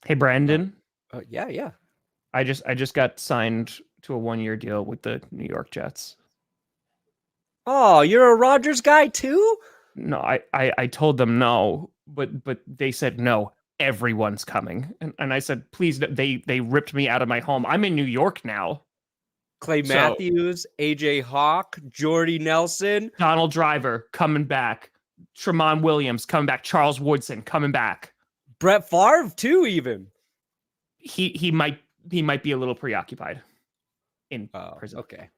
Hey, Brandon. Yeah. I just got signed to a 1-year deal with the New York Jets. Oh, you're a Rodgers guy too? No, I told them no, but they said no. Everyone's coming, and I said please. They ripped me out of my home. I'm in New York now. Clay Matthews, AJ Hawk, Jordy Nelson, Donald Driver coming back, Tramon Williams coming back, Charles Woodson coming back, Brett Favre too. Even he might be a little preoccupied in prison. Okay.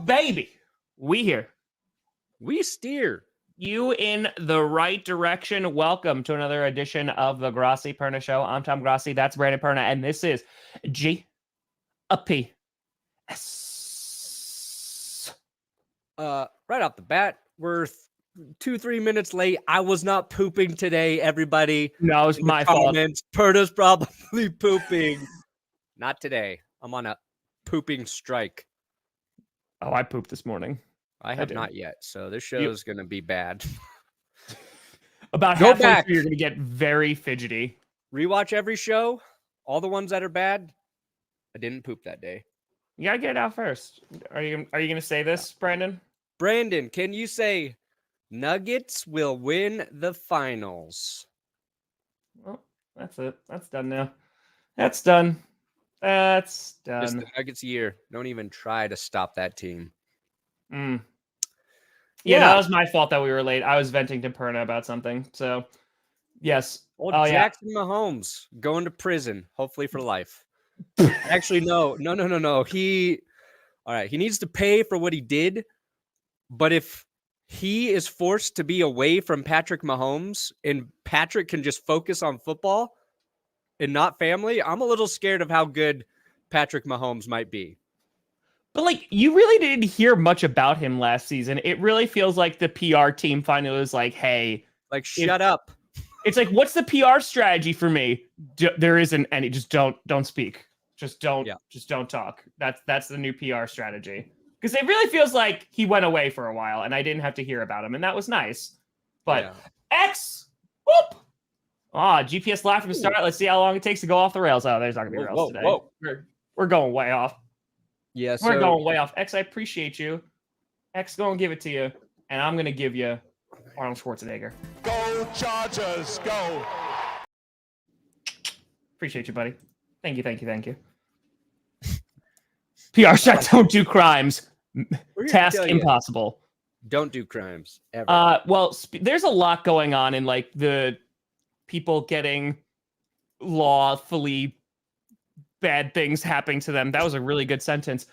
Baby, we here. We steer you in the right direction. Welcome to another edition of the Grossi Perna Show. I'm Tom Grossi. That's Brandon Perna, and this is G a P S. Right off the bat, we're 2-3 minutes late. I was not pooping today, everybody. No, it's my fault. Perna's probably pooping. Not today. I'm on a pooping strike. Oh, I pooped this morning. I have not yet, so this show is going to be bad. About halfway through, you're going to get very fidgety. Rewatch every show, all the ones that are bad. I didn't poop that day. You got to get it out first. Are you going to say this, Brandon? Brandon, can you say Nuggets will win the finals? Well, that's it. That's done now. That's done. That's done. It's the Nuggets year. Don't even try to stop that team. Yeah, that was my fault that we were late. I was venting to Perna about something. So, yes. Jackson Mahomes going to prison, hopefully for life. Actually, no. He needs to pay for what he did. But if he is forced to be away from Patrick Mahomes and Patrick can just focus on football and not family, I'm a little scared of how good Patrick Mahomes might be. But, you really didn't hear much about him last season. It really feels like the PR team finally was like, hey. Shut up. It's like, what's the PR strategy for me? There isn't any. Just don't speak. Just don't talk. That's the new PR strategy. Because it really feels like he went away for a while, and I didn't have to hear about him, and that was nice. But, whoop! GPS live from the start. Let's see how long it takes to go off the rails. Oh, there's not going to be rails today. Whoa. We're going way off. Yeah, we're going way off. X, I appreciate you. X, going to give it to you. And I'm going to give you Arnold Schwarzenegger. Go Chargers, go. Appreciate you, buddy. Thank you. PR shot, don't do crimes. Task impossible. Don't do crimes, ever. There's a lot going on in, the people getting lawfully bad things happening to them. That was a really good sentence.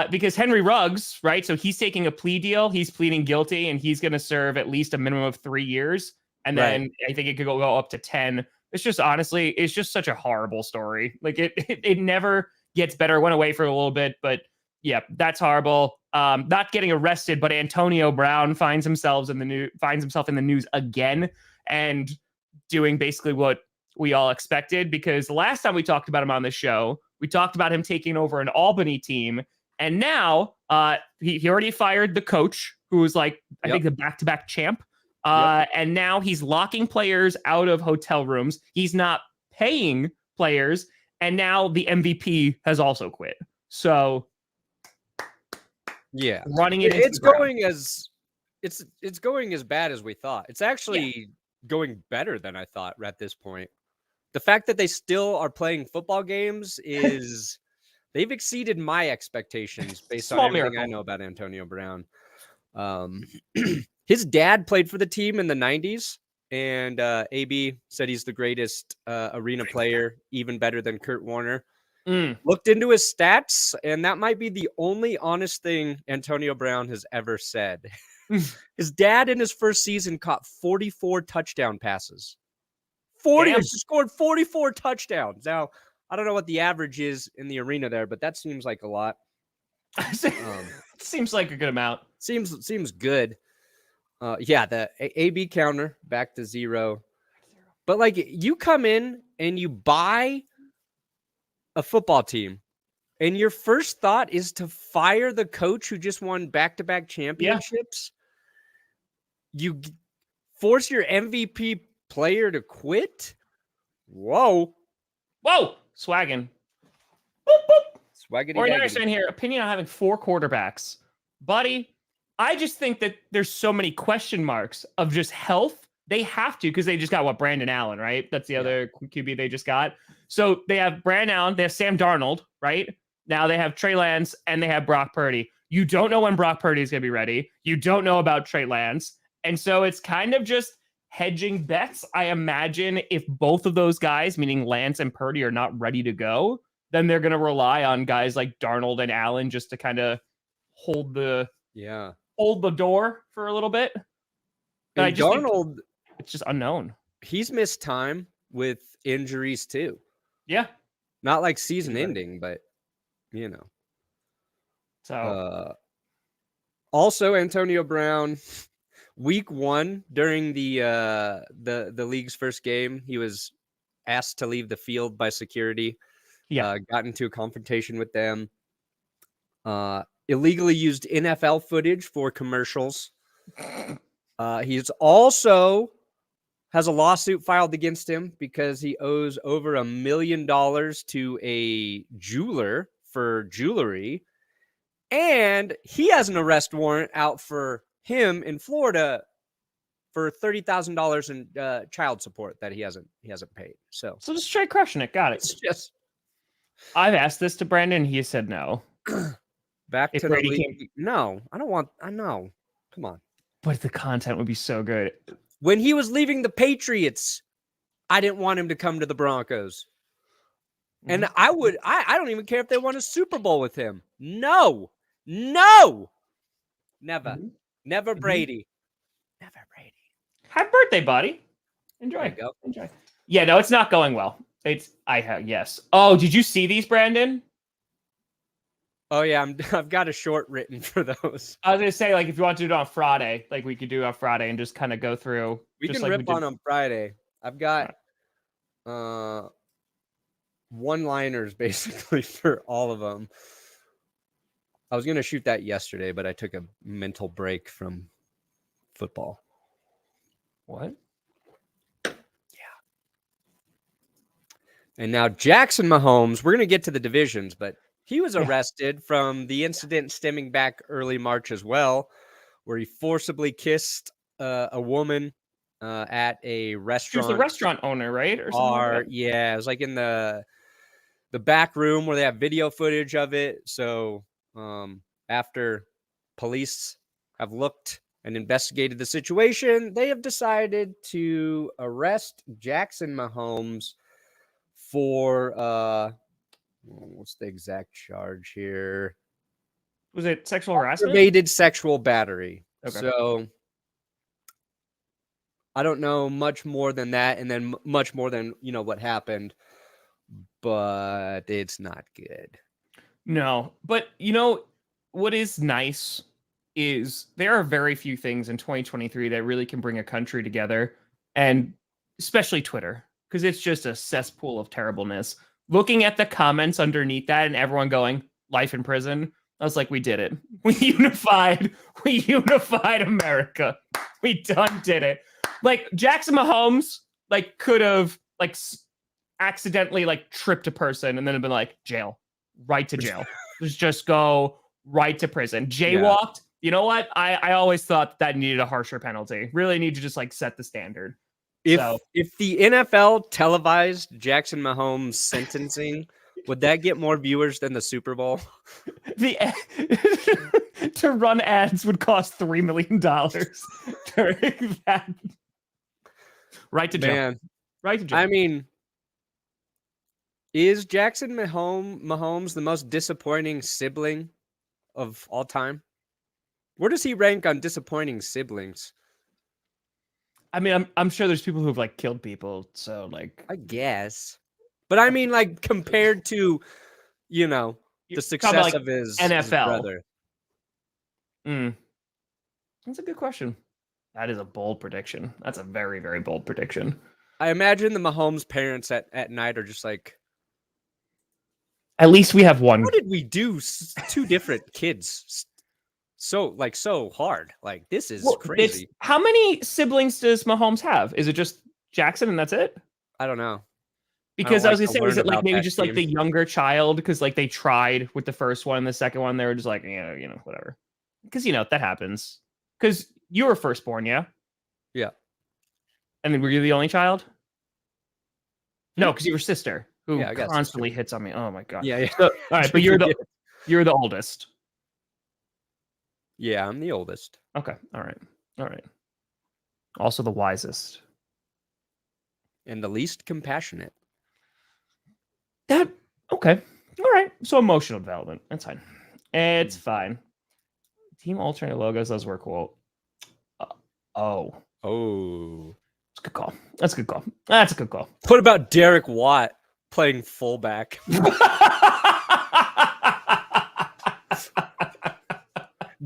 Because Henry Ruggs, right? So he's taking a plea deal. He's pleading guilty, and he's going to serve at least a minimum of 3 years. And then I think it could go up to 10. It's just, honestly, it's just such a horrible story. It never gets better. It went away for a little bit, but yeah, that's horrible. Not getting arrested, but Antopnio Brown finds himself in the news again, and doing basically what we all expected, because the last time we talked about him on the show, we talked about him taking over an Albany team, and now he already fired the coach, who was I think the back-to-back champ, and now he's locking players out of hotel rooms. He's not paying players, and now the MVP has also quit. So yeah, running it. It's going as bad as we thought. It's actually going better than I thought at this point. The fact that they still are playing football games is they've exceeded my expectations based on everything I know about Antopnio Brown. His dad played for the team in the 90s, and AB said he's the greatest arena player, even better than Kurt Warner. Looked into his stats, and that might be the only honest thing Antopnio Brown has ever said. His dad in his first season caught 44 touchdown passes. 40. Damn. She scored 44 touchdowns. Now, I don't know what the average is in the arena there, but that seems like a lot. Seems like a good amount. Seems good. Yeah, the AB counter back to 0. But like you come in and you buy a football team, and your first thought is to fire the coach who just won back-to-back championships. Yeah. You force your MVP player to quit. Whoa, Swaggin'. Boop, boop. Swaggity. Or you understand here, opinion on having 4 quarterbacks, buddy. I just think that there's so many question marks of just health. They have to, because they just got Brandon Allen, right? That's the other QB they just got. So they have Brandon Allen, they have Sam Darnold, right? Now they have Trey Lance and they have Brock Purdy. You don't know when Brock Purdy is going to be ready. You don't know about Trey Lance. And so it's kind of just hedging bets. I imagine if both of those guys, meaning Lance and Purdy, are not ready to go, then they're going to rely on guys like Darnold and Allen just to kind of hold the door for a little bit. But and Darnold, it's just unknown. He's missed time with injuries too. Yeah. Not like season ending, but you know. So also Antopnio Brown, week 1 during the league's first game, he was asked to leave the field by security. Yeah. Got into a confrontation with them. Illegally used NFL footage for commercials. He's also has a lawsuit filed against him because he owes over $1 million to a jeweler for jewelry. And he has an arrest warrant out for him in Florida for $30,000 in child support that he hasn't paid. So just straight crushing it. Got it. It's just, I've asked this to Brandon. He said no. Back if to Brady the league. No, I don't want. I know. Come on. But the content would be so good. When he was leaving the Patriots, I didn't want him to come to the Broncos. And I don't even care if they won a Super Bowl with him. No. Never. Never Brady. Never Brady. Happy birthday, buddy. Enjoy. Enjoy. Yeah, no, it's not going well. Yes. Oh, did you see these, Brandon? Oh yeah, I've got a short written for those. I was gonna say, like, if you want to do it on Friday, like we could do it on Friday and just kind of go through. We can rip on Friday. I've got one-liners basically for all of them. I was gonna shoot that yesterday, but I took a mental break from football. What? Yeah. And now Jackson Mahomes. We're gonna get to the divisions, but he was arrested from the incident stemming back early March as well, where he forcibly kissed a woman at a restaurant. She was the restaurant owner, right? Or something like that? Yeah, it was like in the back room where they have video footage of it. So after police have looked and investigated the situation, they have decided to arrest Jackson Mahomes for what's the exact charge here? Was it sexual harassment? Aggravated sexual battery. Okay. So I don't know much more than that, and then much more than what happened, but it's not good. No, but what is nice is there are very few things in 2023 that really can bring a country together, and especially Twitter, because it's just a cesspool of terribleness. Looking at the comments underneath that and everyone going, life in prison, I was like, we did it. We unified America. We done did it. Like, Jackson Mahomes, like, could have, like, accidentally, like, tripped a person and then have been like, jail. Right to jail. Just go right to prison. Jaywalked. Yeah. You know what? I always thought that needed a harsher penalty. Really need to just, like, set the standard. If the NFL televised Jackson Mahomes sentencing, would that get more viewers than the Super Bowl? To run ads would cost $3 million during that. Right to jail. Man. Right to jail. I mean, is Jackson Mahomes the most disappointing sibling of all time? Where does he rank on disappointing siblings? I mean, I'm sure there's people who've like killed people. So like, I guess. But I mean, like compared to, you know, you're the talking about, success like, of his NFL. brother. That's a good question. That is a bold prediction. That's a very, very bold prediction. I imagine the Mahomes parents at night are just like, At least we have one. how did we do two different kids so hard? Like, this is crazy. How many siblings does Mahomes have? Is it just Jackson and that's it? I don't know. Because I was like gonna to say, is learn it like about maybe that just like team. the younger child? Because like they tried with the first one and the second one, they were just like, whatever. Because that happens. Because you were firstborn, yeah? Yeah. And then were you the only child? No, because you were sister who Yeah, I got constantly sister. hits on me. Oh my god. Yeah. So, all right, but you're the oldest. Yeah, I'm the oldest. Okay. All right. Also the wisest. And the least compassionate. Okay. All right. So emotional development. That's fine. It's fine. Team alternate logos. Those were cool. Oh. That's a good call. That's a good call. What about Derek Watt playing fullback?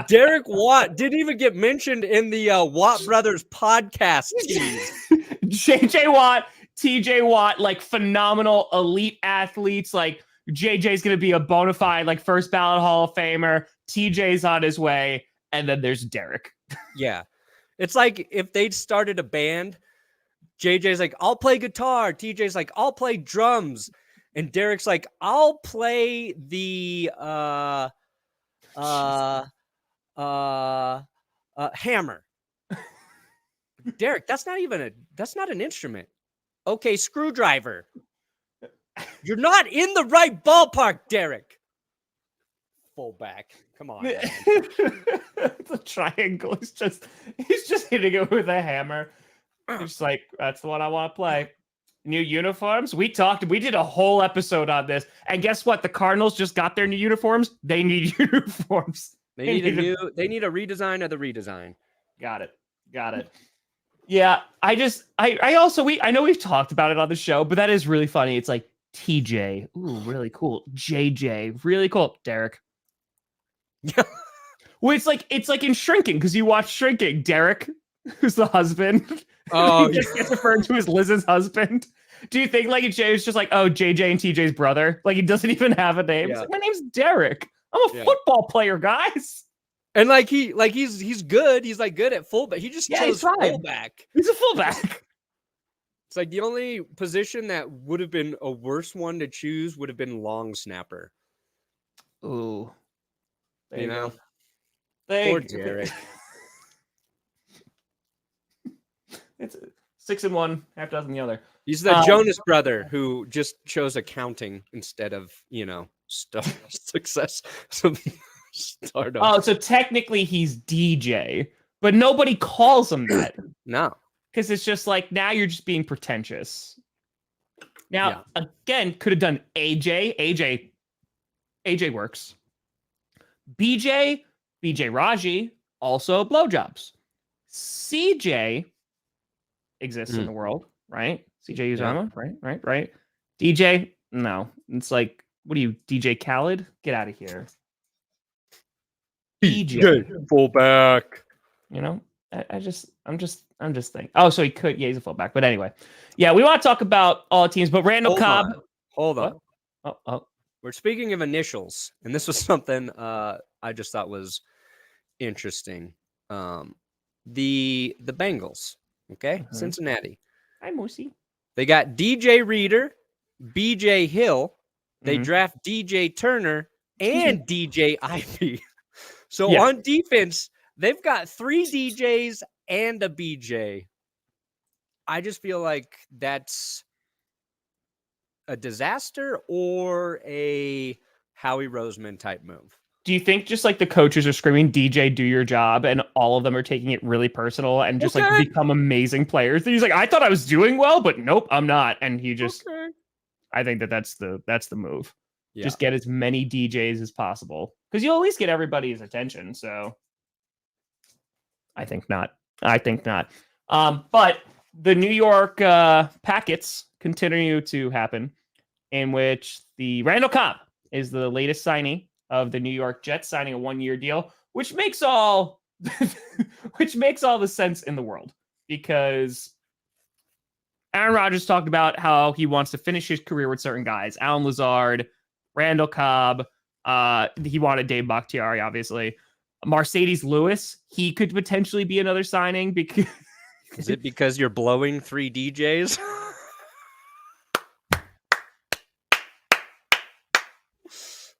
Derek Watt didn't even get mentioned in the Watt Brothers podcast team. JJ Watt, TJ Watt, like phenomenal elite athletes. Like JJ's going to be a bona fide, like first ballot Hall of Famer. TJ's on his way. And then there's Derek. Yeah. It's like if they'd started a band, JJ's like, I'll play guitar. TJ's like, I'll play drums. And Derek's like, I'll play the hammer. Derek, that's not an instrument. Okay, screwdriver. You're not in the right ballpark, Derek. Fullback. Come on. The triangle. He's just hitting it with a hammer. He's like, that's the one I want to play. New uniforms. We did a whole episode on this. And guess what? The Cardinals just got their new uniforms. They need uniforms. They need a redesign of the redesign. Got it. Yeah, I know we've talked about it on the show, but that is really funny. It's like TJ, ooh, really cool. JJ, really cool. Derek. Well, it's like in Shrinking, because you watch Shrinking. Derek, who's the husband. Oh, he just gets referred to as Liz's husband. Do you think like it's just like, oh, JJ and TJ's brother? Like he doesn't even have a name. It's like, my name's Derek. I'm a football player, guys. And he's good. He's like good at fullback. He just chose fullback. He's a fullback. It's like the only position that would have been a worse one to choose would have been long snapper. Ooh. You know? Poor Derek. It's 6-1, half dozen the other. He's the Jonas brother who just chose accounting instead of, success. Stardom. Oh, so technically he's DJ, but nobody calls him that. No. Because it's just like, now you're just being pretentious. Now, again, could have done AJ. AJ works. BJ Raji, also blowjobs. CJ exists in the world, right? CJ Uzama, right? DJ, no. It's like, what are you, DJ Khaled? Get out of here. DJ fullback. I'm just thinking. Oh, so he could, he's a fullback. But anyway, we want to talk about all the teams, but Randall Cobb. Hold on. Oh. We're speaking of initials, and this was something I just thought was interesting. The Bengals, okay? Cincinnati. Hi, Moosey. They got DJ Reader, BJ Hill. They draft DJ Turner and DJ Ivy. So on defense, they've got 3 DJs and a BJ. I just feel like that's a disaster or a Howie Roseman type move. Do you think just like the coaches are screaming, DJ, do your job, and all of them are taking it really personal and just like become amazing players? And he's like, I thought I was doing well, but nope, I'm not. And he just, I think that's the move. Yeah. Just get as many DJs as possible because you'll at least get everybody's attention. So I think not. But the New York Packets continue to happen, in which the Randall Cobb is the latest signee of the New York Jets, signing a 1-year deal, which makes all the sense in the world, because Aaron Rodgers talked about how he wants to finish his career with certain guys. Alan Lazard, Randall Cobb. He wanted Dave Bakhtiari, obviously. Mercedes Lewis, he could potentially be another signing. Because Is it because you're blowing 3 DJs?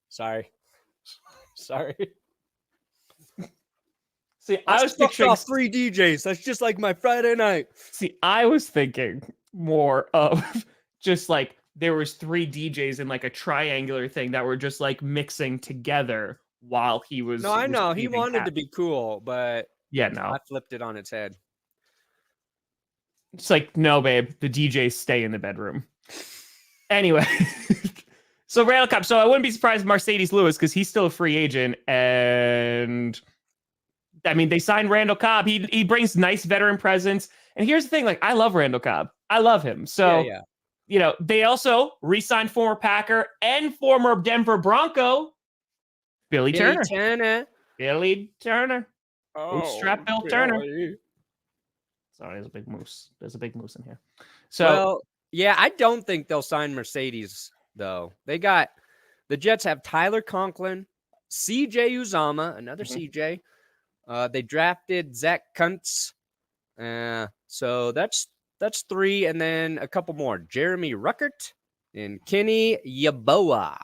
Sorry. See, I was picturing off 3 DJs. That's just like my Friday night. See, I was thinking more of just like there was 3 DJs in like a triangular thing that were just like mixing together while he was. No, I know. He receiving wanted to happy. be cool, but Yeah, no. I flipped it on its head. It's like, no, babe, the DJs stay in the bedroom. Anyway, so Randall Cobb. So I wouldn't be surprised if Mercedes Lewis, because he's still a free agent. And I mean, they signed Randall Cobb. He brings nice veteran presence. And here's the thing, like, I love Randall Cobb. I love him. So, you know, they also re-signed former Packer and former Denver Bronco, Billy Turner. Billy Turner. Bootstrap Bill Turner. Sorry, there's a big moose. There's a big moose in here. So, well, yeah, I don't think they'll sign Mercedes, though. The Jets have Tyler Conklin, CJ Uzama, another CJ. They drafted Zach Kuntz. So that's 3, and then a couple more. Jeremy Ruckert and Kenny Yeboah.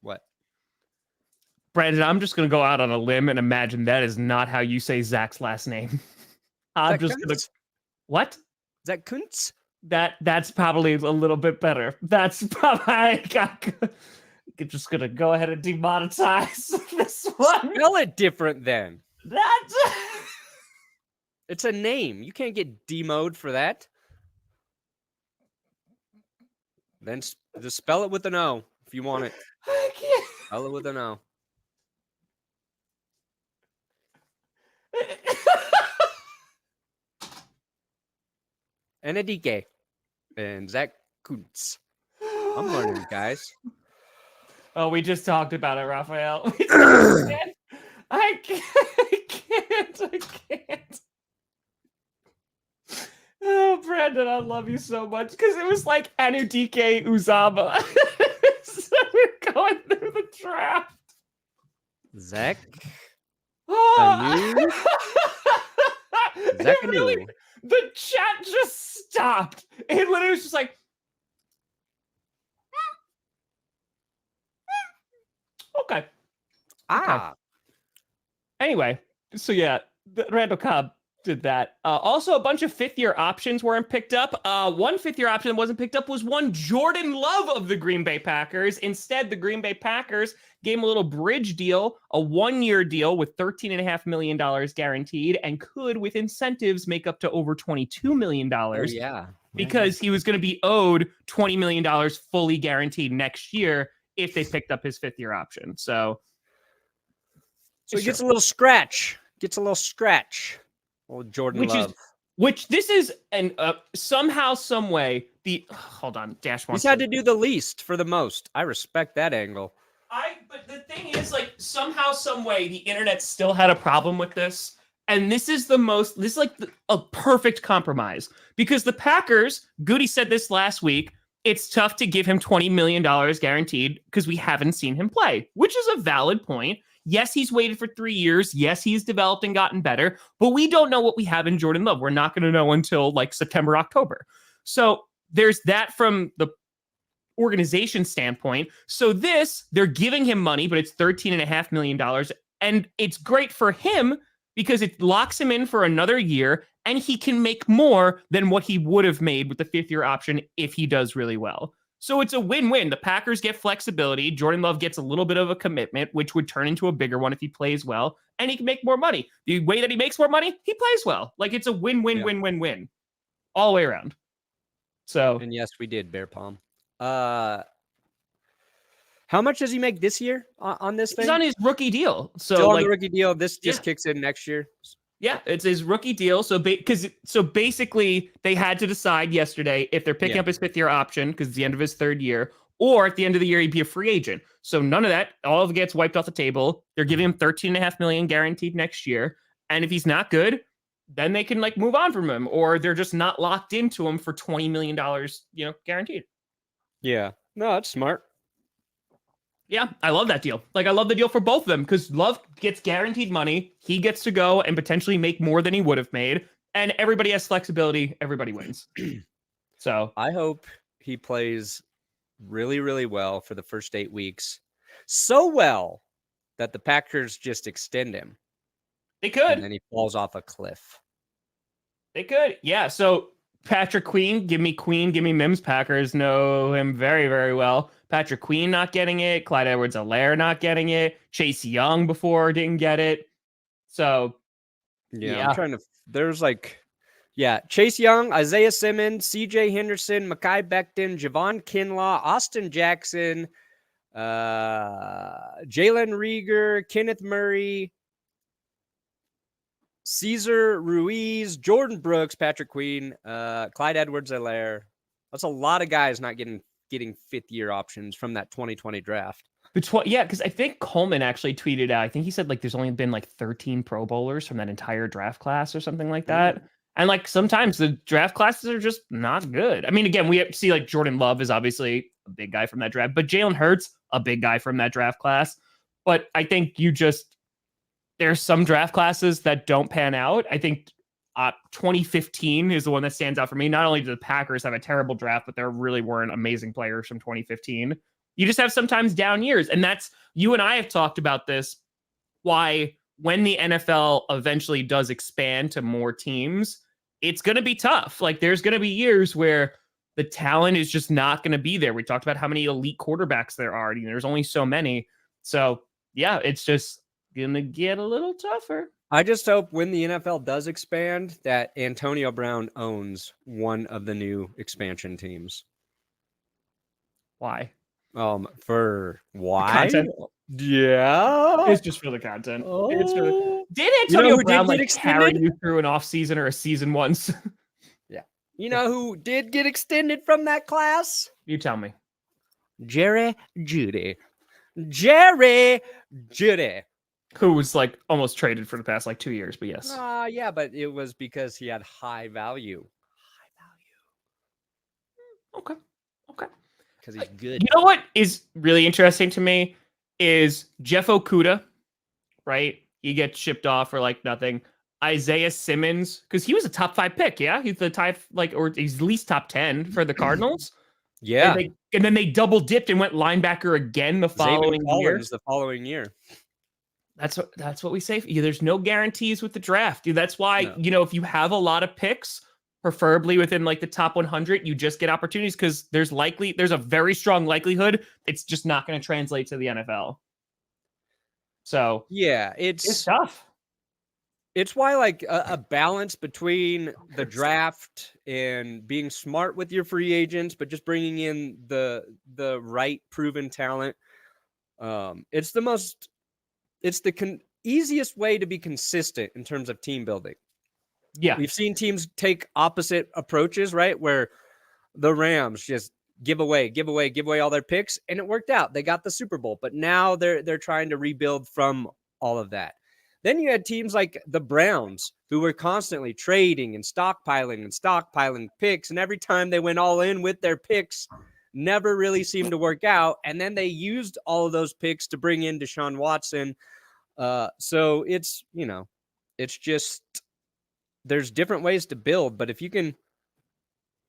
What? Brandon, I'm just going to go out on a limb and imagine that is not how you say Zach's last name. I'm just going to... What? Zach Kuntz? That's probably a little bit better. That's probably... I'm just going to go ahead and demonetize this one. Spell it different then. That's... It's a name. You can't get demoed for that. Then just spell it with an O if you want it. I can't. Spell it with an O. Enrique and Zach Kuntz. I'm learning, guys. Oh, we just talked about it, Raphael. I can't. Oh, Brandon, I love you so much, because it was like Anudike Uzama. So we're going through the draft. Zach. Oh. Zach Really, the chat just stopped. It literally was just like, okay. Anyway, so yeah, Randall Cobb did that. Also, a bunch of 5th-year options weren't picked up. One 5th-year option that wasn't picked up was one Jordan Love of the Green Bay Packers. Instead, the Green Bay Packers gave him a little bridge deal, a 1-year deal with $13.5 million guaranteed, and could, with incentives, make up to over $22 million. Oh, yeah. Because he was going to be owed $20 million fully guaranteed next year if they picked up his 5th-year option. So he gets a little scratch. Old Jordan Love. Which this is an somehow, some way, hold on, Dash He's had to do the least for the most. I respect that angle. But the thing is, like, somehow, some way, the internet still had a problem with this. And this is a perfect compromise, because the Packers, Goody said this last week, it's tough to give him $20 million guaranteed because we haven't seen him play, which is a valid point. Yes, he's waited for 3 years. Yes, he's developed and gotten better, but we don't know what we have in Jordan Love. We're not going to know until like September, October. So there's that from the organization standpoint. So they're giving him money, but it's $13.5 million. And it's great for him because it locks him in for another year, and he can make more than what he would have made with the 5th-year option if he does really well. So it's a win-win. The Packers get flexibility. Jordan Love gets a little bit of a commitment, which would turn into a bigger one if he plays well, and he can make more money. The way that he makes more money, he plays well. Like, it's a win-win-win-win-win all the way around. So, and yes, we did Bear Palm. How much does he make this year on this thing? He's on his rookie deal. So Still on like, the rookie deal. This just yeah. kicks in next year. Yeah, it's his rookie deal. So basically, they had to decide yesterday if they're picking up his 5th-year option because it's the end of his 3rd year, or at the end of the year he'd be a free agent. So none of that, all of it gets wiped off the table. They're giving him $13.5 million guaranteed next year, and if he's not good, then they can like move on from him, or they're just not locked into him for $20 million, guaranteed. Yeah, no, that's smart. Yeah, I love that deal. Like, I love the deal for both of them because Love gets guaranteed money. He gets to go and potentially make more than he would have made. And everybody has flexibility. Everybody wins. So I hope he plays really, really well for the first 8 weeks. So well that the Packers just extend him. they could. And then he falls off a cliff. They could. Yeah. So Patrick Queen, give me Mims. Packers know him very, very well. Patrick Queen not getting it. Clyde Edwards-Helaire not getting it. Chase Young before didn't get it. So, I'm trying to. There's Chase Young, Isaiah Simmons, CJ Henderson, Mekhi Becton, Javon Kinlaw, Austin Jackson, Jalen Rieger, Kenneth Murray, Cesar Ruiz, Jordan Brooks, Patrick Queen, Clyde Edwards-Helaire. That's a lot of guys not getting 5th-year options from that 2020 draft. Because I think Coleman actually tweeted out, I think he said like there's only been like 13 Pro Bowlers from that entire draft class or something like that. And like sometimes the draft classes are just not good. I mean, again, we see like Jordan Love is obviously a big guy from that draft, but Jalen Hurts, a big guy from that draft class. But I think there's some draft classes that don't pan out. I think 2015 is the one that stands out for me. Not only do the Packers have a terrible draft, but there really weren't amazing players from 2015. You just have sometimes down years. And you and I have talked about this, why when the NFL eventually does expand to more teams, it's going to be tough. Like there's going to be years where the talent is just not going to be there. We talked about how many elite quarterbacks there are. There's only so many. So yeah, it's just going to get a little tougher. I just hope when the NFL does expand that Antopnio Brown owns one of the new expansion teams. Why? For why? Content. Yeah. It's just for the content. Oh. Did Antonio Brown get carry you through an off season or a season once? Yeah. You know who did get extended from that class? You tell me. Jerry Jeudy. Who was like almost traded for the past like 2 years, but yes. Yeah, but it was because he had high value. Okay. Because he's good. You know what is really interesting to me is Jeff Okudah, right? He gets shipped off for like nothing. Isaiah Simmons, because he was a top 5 pick, yeah? He's the type or he's at least top 10 for the Cardinals. Yeah. And then they double dipped and went linebacker again the following year. That's what we say. There's no guarantees with the draft. That's why, if you have a lot of picks, preferably within like the top 100, you just get opportunities because there's a very strong likelihood it's just not going to translate to the NFL. So yeah, it's tough. It's why like a balance between the draft and being smart with your free agents, but just bringing in the right proven talent. It's the easiest way to be consistent in terms of team building. Yeah. We've seen teams take opposite approaches, right? Where the Rams just give away all their picks, and it worked out. They got the Super Bowl, but now they're trying to rebuild from all of that. Then you had teams like the Browns who were constantly trading and stockpiling picks, and every time they went all in with their picks, never really seemed to work out. And then they used all of those picks to bring in Deshaun Watson. So it's just there's different ways to build, but if you can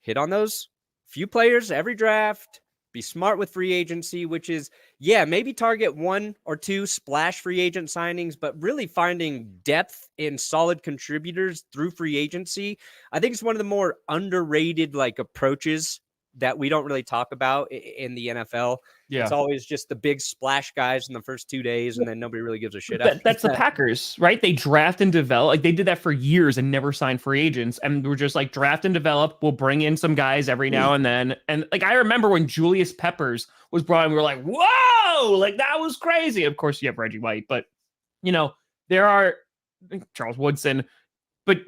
hit on those few players every draft, be smart with free agency, which is, maybe target 1 or 2 splash free agent signings, but really finding depth in solid contributors through free agency. I think it's one of the more underrated approaches that we don't really talk about in the NFL. Yeah. It's always just the big splash guys in the first 2 days, and then nobody really gives a shit. That's the Packers, right? They draft and develop. Like they did that for years and never signed free agents. And we're just like draft and develop. We'll bring in some guys every now and then. And like I remember when Julius Peppers was brought in, we were like, whoa, like that was crazy. Of course, you have Reggie White, but there are Charles Woodson, but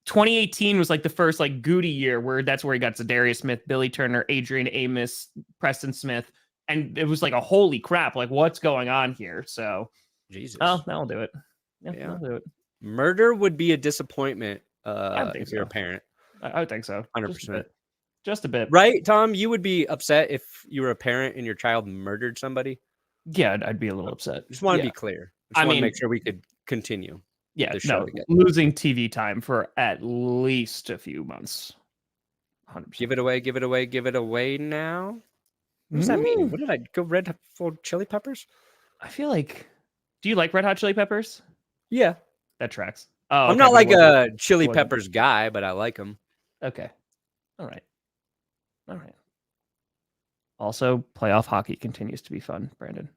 2018 was like the first like Goody year where that's where he got Zadarius Smith, Billy Turner, Adrian Amos, Preston Smith. And it was like a holy crap, like what's going on here? So Jesus. Oh, that'll do it. Yeah, that'll do it. Murder would be a disappointment if you're a so. parent. I would think so. 100%. Just a bit. Right, Tom? You would be upset if you were a parent and your child murdered somebody? Yeah, I'd be a little upset. Just want to be clear. I want to make sure we could continue. Yeah, losing TV time for at least a few months. 100%. Give it away now. What does that mean? What did I go? Red Hot Chili Peppers? I feel like. Do you like Red Hot Chili Peppers? Yeah, that tracks. Oh, I'm not like a Chili Peppers guy, but I like them. Okay, all right. Also, playoff hockey continues to be fun, Brandon.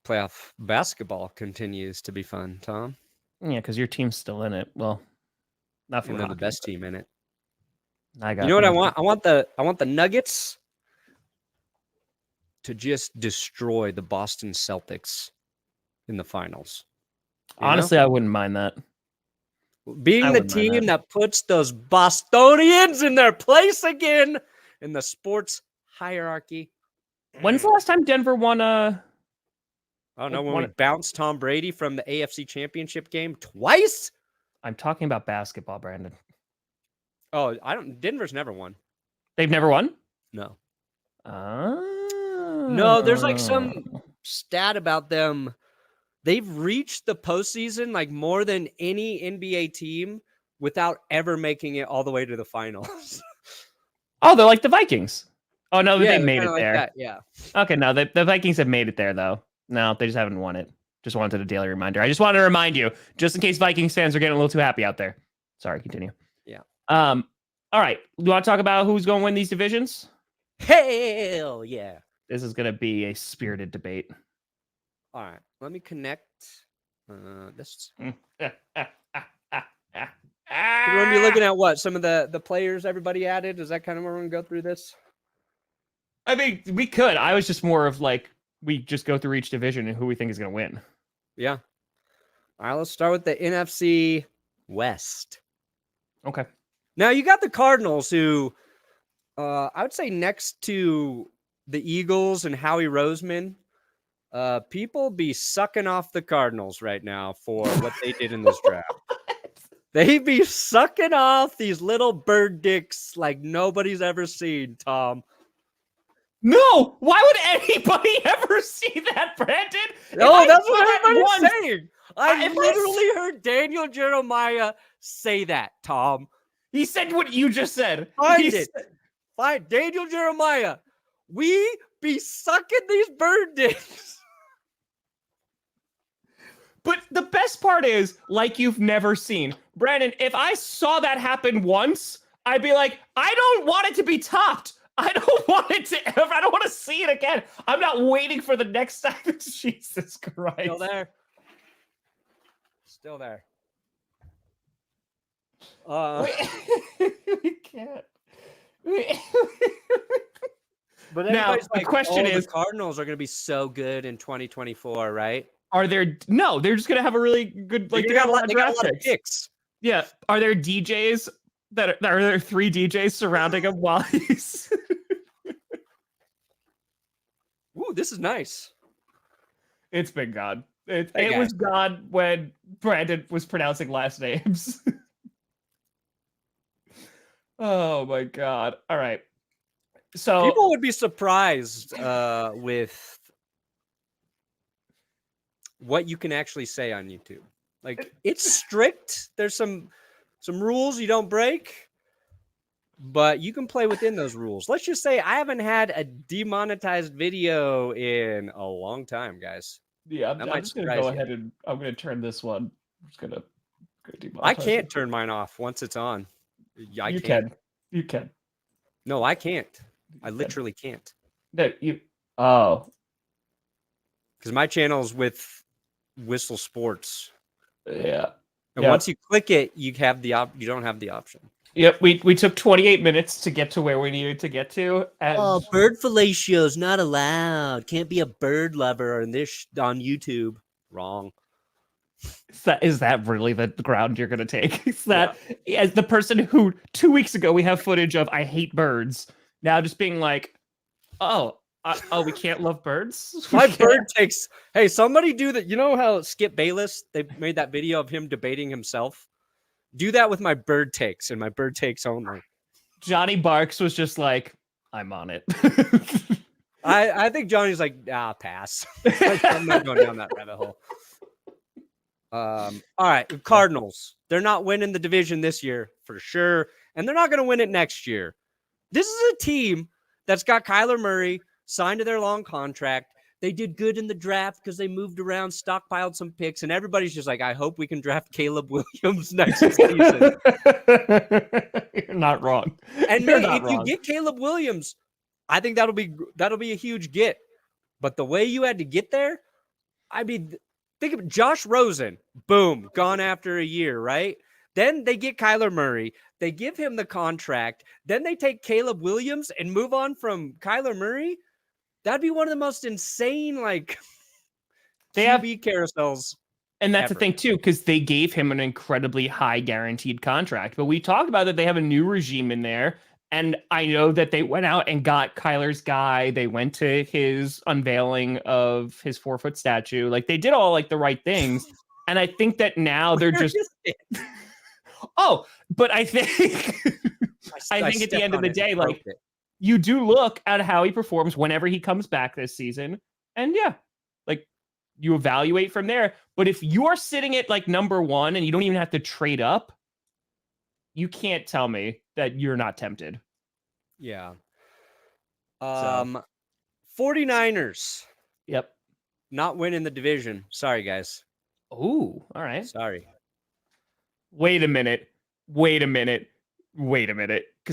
Playoff basketball continues to be fun, Tom. Yeah, because your team's still in it. Well, not for the best team in it. You know what I want? I want the Nuggets to just destroy the Boston Celtics in the finals. Honestly, I wouldn't mind that. Being the team that puts those Bostonians in their place again in the sports hierarchy. When's the last time Denver won a... I don't know, when we bounced Tom Brady from the AFC Championship game twice? I'm talking about basketball, Brandon. Oh, Denver's never won. They've never won? No. Oh. No, there's like some stat about them. They've reached the postseason like more than any NBA team without ever making it all the way to the finals. Oh, they're like the Vikings. Oh, no, they made it like there. That, yeah. Okay, no, the Vikings have made it there, though. No, they just haven't won it. Just wanted a daily reminder. I just wanted to remind you, just in case Vikings fans are getting a little too happy out there. Sorry, continue. Yeah. All right. You want to talk about who's going to win these divisions? Hell yeah. This is going to be a spirited debate. All right. Let me connect this. We're going to be looking at what? Some of the players everybody added? Is that kind of where we're going to go through this? I mean, we could. I was just more of like, we just go through each division and who we think is going to win. Yeah. All right, let's start with the NFC West. Okay. Now, you got the Cardinals who, I would say next to the Eagles and Howie Roseman, people be sucking off the Cardinals right now for what they did in this draft. They be sucking off these little bird dicks like nobody's ever seen, Tom. No, why would anybody ever see that, Brandon? No, that's what everybody's saying. I literally heard Daniel Jeremiah say that, Tom. He said what you just said. Find Daniel Jeremiah. We be sucking these bird dicks. But the best part is, like you've never seen. Brandon, if I saw that happen once, I'd be like, I don't want it to be topped. I don't want it to ever. I don't want to see it again. I'm not waiting for the next time. Jesus Christ. Still there. Still there. We can't. But now like, the question is, the Cardinals are going to be so good in 2024, right? Are there? No, they're just going to have a really good. Like they got a lot of picks. Yeah. Are there DJs are there 3 DJs surrounding him while he's? Ooh, this is nice. It's been gone. It was gone when Brandon was pronouncing last names. Oh my God. All right. So people would be surprised with what you can actually say on YouTube. Like, it's strict. There's some rules you don't break, but you can play within those rules. Let's just say I haven't had a demonetized video in a long time, guys. Yeah, I'm just going to go ahead and I'm going to turn this one. I'm just going to demonetize. I can't turn mine off once it's on. You can. No, I can't. I literally can't. That you. Oh, Because my channel is with Whistle Sports. yeah. And Yep. once you click it, you have the you don't have the option. Yep, we took 28 minutes to get to where we needed to get to. And bird fellatios not allowed. Can't be a bird lover on on YouTube. Wrong. is that really the ground you're going to take? Is that as the person who 2 weeks ago we have footage of I hate birds, now just being like, we can't love birds? My bird takes. Hey, somebody do that. You know how Skip Bayless, they made that video of him debating himself? Do that with my bird takes and my bird takes only. Johnny Barks was just like, I'm on it. I think Johnny's like, pass. Like, I'm not going down that rabbit hole. All right, Cardinals. They're not winning the division this year for sure, and they're not going to win it next year. This is a team that's got Kyler Murray signed to their long contract. They did good in the draft because they moved around, stockpiled some picks, and everybody's just like, I hope we can draft Caleb Williams next season. You're not wrong. And you get Caleb Williams, I think that'll be a huge get. But the way you had to get there, I mean, think of Josh Rosen, boom, gone after a year, right? Then they get Kyler Murray. They give him the contract. Then they take Caleb Williams and move on from Kyler Murray. That'd be one of the most insane, like, QB carousels. And that's the thing, too, because they gave him an incredibly high guaranteed contract. But we talked about that they have a new regime in there. And I know that they went out and got Kyler's guy. They went to his unveiling of his 4-foot statue. Like, they did all, like, the right things. And I think that now they're just... but I think... I think at the end of the day, like... You do look at how he performs whenever he comes back this season. And like you evaluate from there. But if you're sitting at like number 1 and you don't even have to trade up, you can't tell me that you're not tempted. Yeah. 49ers. Yep. Not winning the division. Sorry, guys. Oh, all right. Sorry. Wait a minute. Because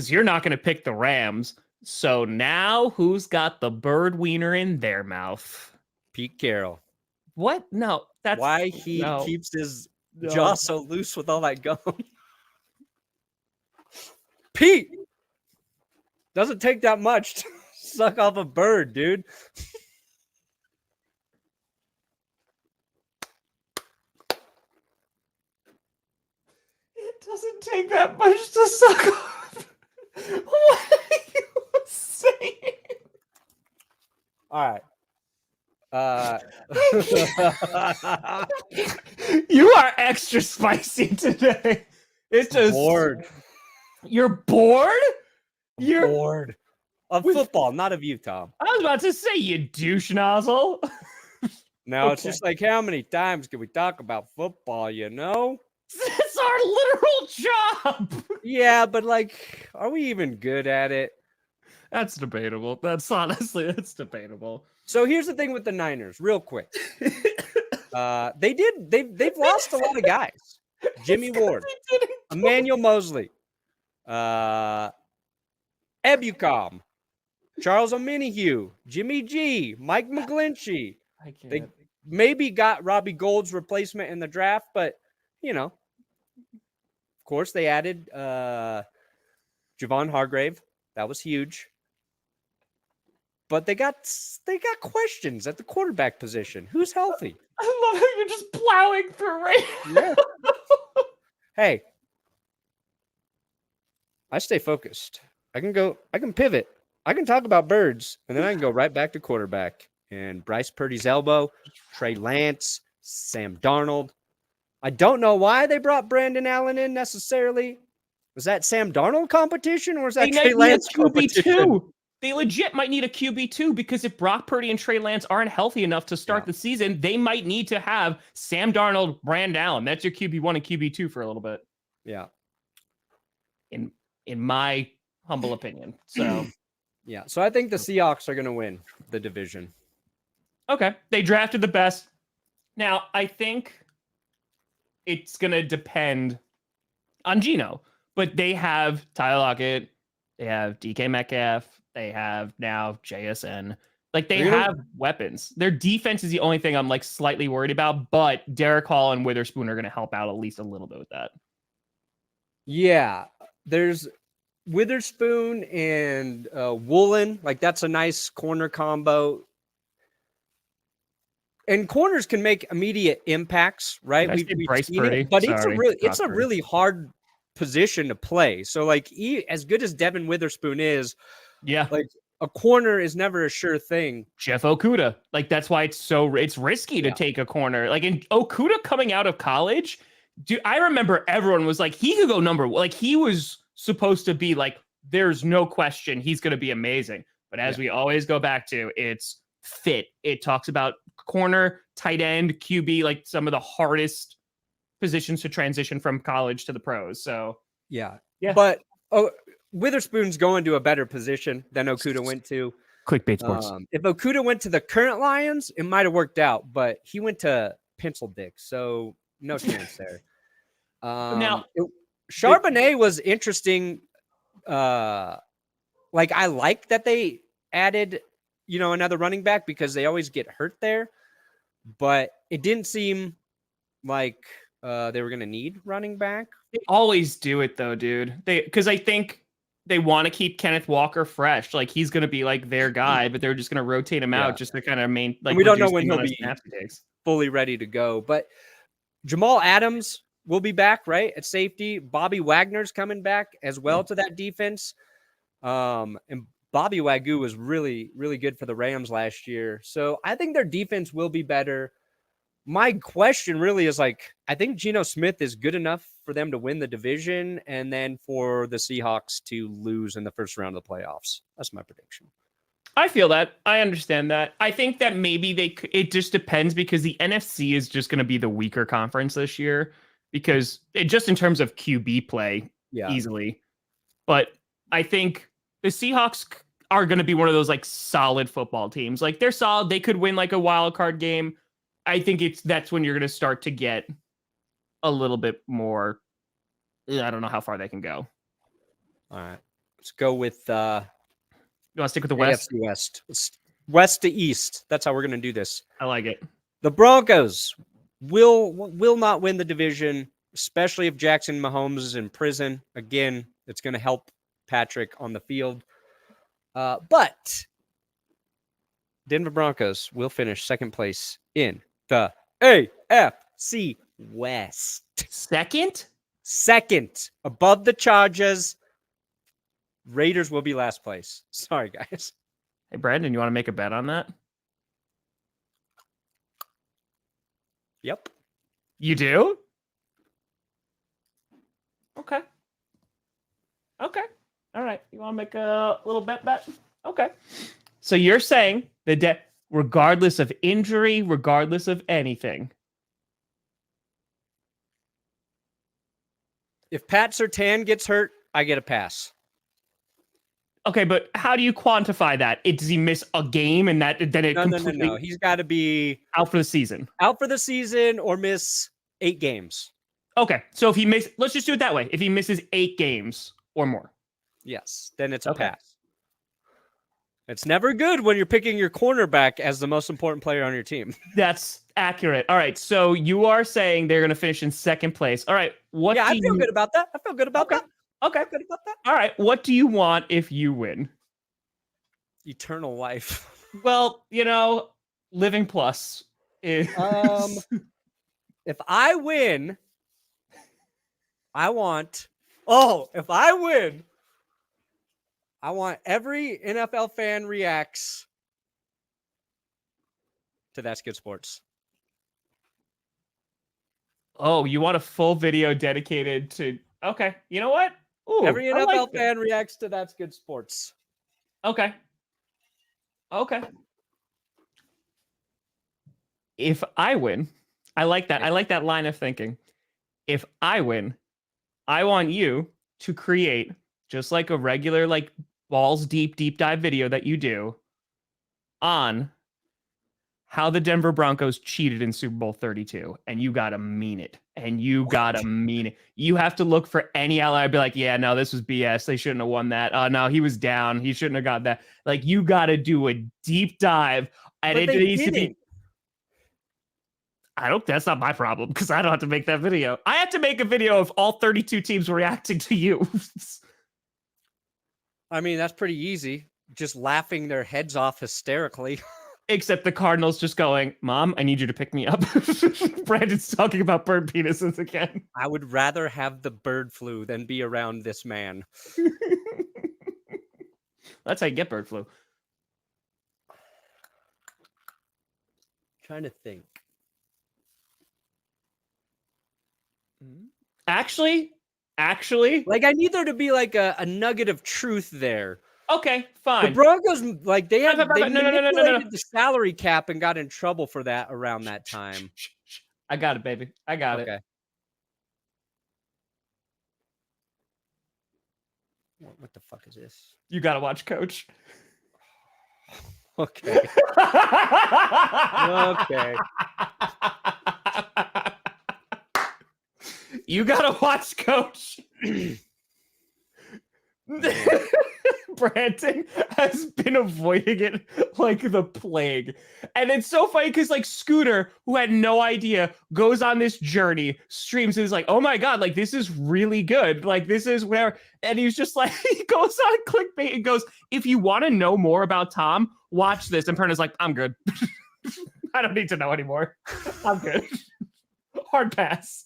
you're not going to pick the Rams. So now who's got the bird wiener in their mouth? Pete Carroll. What? No, that's why he keeps his jaw so loose with all that gum. Pete doesn't take that much to suck off a bird, dude. It doesn't take that much to suck off. What are you saying? All right. You are extra spicy today. It's just bored. You're bored? You're bored of football, not of you, Tom. I was about to say, you douche nozzle. Now it's just like, how many times can we talk about football, you know? It's our literal job. Yeah, but like, are we even good at it? That's debatable. That's debatable. So here's the thing with the Niners, real quick. They've lost a lot of guys. Jimmy Ward, Emmanuel Mosley, Ebucom, Charles Omenihu, Jimmy G, Mike McGlinchey. They maybe got Robbie Gould's replacement in the draft, but you know, of course they added Javon Hargrave. That was huge. But they got questions at the quarterback position. Who's healthy? I love how you're just plowing through right now. Yeah. Hey, I stay focused. I can pivot. I can talk about birds, and then I can go right back to quarterback. And Bryce Purdy's elbow, Trey Lance, Sam Darnold. I don't know why they brought Brandon Allen in necessarily. Was that Sam Darnold competition, or was that Trey Lance competition? They legit might need a QB2 because if Brock Purdy and Trey Lance aren't healthy enough to start the season, they might need to have Sam Darnold, Brandon Allen. That's your QB1 and QB2 for a little bit. Yeah. In my humble opinion. So yeah. So I think the Seahawks are going to win the division. Okay. They drafted the best. Now, I think it's going to depend on Geno, but they have Tyler Lockett, They have DK Metcalf. They have now JSN. Like they You know- have weapons. Their defense is the only thing I'm like slightly worried about, but Derek Hall and Witherspoon are going to help out at least a little bit with that. Yeah, there's Witherspoon and Woolen. Like that's a nice corner combo. And corners can make immediate impacts, right? Did I say Bryce seen Purdy? it, but Sorry, it's a really hard position to play. So like as good as Devin Witherspoon is, Yeah. like a corner is never a sure thing. Jeff Okuda. Like that's why it's risky to take a corner. Like in Okuda coming out of college, I remember everyone was like, he could go number one. Like he was supposed to be like, there's no question he's going to be amazing. But as we always go back to, it's fit. It talks about corner, tight end, QB, like some of the hardest positions to transition from college to the pros. So yeah. Yeah. But Witherspoon's going to a better position than Okuda went to. Clickbait sports. If Okuda went to the current Lions, it might have worked out, but he went to Pencil Dick, so no chance there. Now, Charbonnet was interesting. Like I like that they added, another running back because they always get hurt there, but it didn't seem like they were going to need running back. They always do it though, dude. Because I think they want to keep Kenneth Walker fresh. Like he's going to be like their guy, but they're just going to rotate him out just to kind of like. And we don't know when he'll be fully ready to go. But Jamal Adams will be back, right, at safety. Bobby Wagner's coming back as well to that defense. And Bobby Wagyu was really, really good for the Rams last year. So I think their defense will be better. My question really is I think Geno Smith is good enough for them to win the division and then for the Seahawks to lose in the first round of the playoffs. That's my prediction. I feel that. I understand that. I think that maybe it just depends because the NFC is just going to be the weaker conference this year because just in terms of QB play easily. But I think the Seahawks are going to be one of those like solid football teams. Like they're solid. They could win like a wild card game. I think that's when you're going to start to get a little bit more. I don't know how far they can go. All right. Let's go with you want to stick with the West? AFC West. West to East. That's how we're going to do this. I like it. The Broncos will not win the division, especially if Jackson Mahomes is in prison. Again, it's going to help Patrick on the field. But Denver Broncos will finish second place in the AFC West. Second, above the Chargers. Raiders will be last place. Sorry, guys. Hey, Brandon, you want to make a bet on that? Yep. You do? Okay. All right. You want to make a little bet? Okay. So you're saying the regardless of injury, regardless of anything. If Pat Surtain gets hurt, I get a pass. Okay, but how do you quantify that? Does he miss a game and then it completely... No. He's got to be out for the season. Out for the season or miss 8 games. Okay, so if he let's just do it that way. If he misses 8 games or more. Yes, then it's a pass. It's never good when you're picking your cornerback as the most important player on your team. That's accurate. All right, so you are saying they're going to finish in second place. All right, I feel good about that. Okay. Good about that. All right. What do you want if you win? Eternal life. Well, Living Plus is... If I win, I want every NFL fan reacts to That's Good Sports. Oh, you want a full video dedicated to... Okay. You know what? Ooh, every NFL fan reacts to That's Good Sports. Okay. If I win, I like that. I like that line of thinking. If I win, I want you to create just like a regular, like balls deep dive video that you do on how the Denver Broncos cheated in Super Bowl 32. And you got to mean it. and you gotta mean it. You have to look for any ally. Be like, yeah, no, this was BS. They shouldn't have won that. Oh no, he was down. He shouldn't have got that. Like, you gotta do a deep dive, and But it they needs to didn't. be. That's not my problem because I don't have to make that video. I have to make a video of all 32 teams reacting to you. I mean, that's pretty easy. Just laughing their heads off hysterically. Except the Cardinals just going, Mom, I need you to pick me up. Brandon's talking about bird penises again. I would rather have the bird flu than be around this man. That's how you get bird flu. Trying to think. Actually, Like, I need there to be like a nugget of truth there. okay, The fine. Broncos, like, they No. manipulated the salary cap and got in trouble for that around that time. I got it, baby. I got it. Okay. What the fuck is this? You gotta watch Coach. Okay. Okay. You gotta watch Coach. Brandon has been avoiding it like the plague. And it's so funny because, like, Scooter, who had no idea, goes on this journey, streams, and is like, oh my God, like, this is really good. Like, this is where, and he's just like, he goes on clickbait and goes, if you want to know more about Tom, watch this. And Perna's like, I'm good. I don't need to know anymore. I'm good. Hard pass.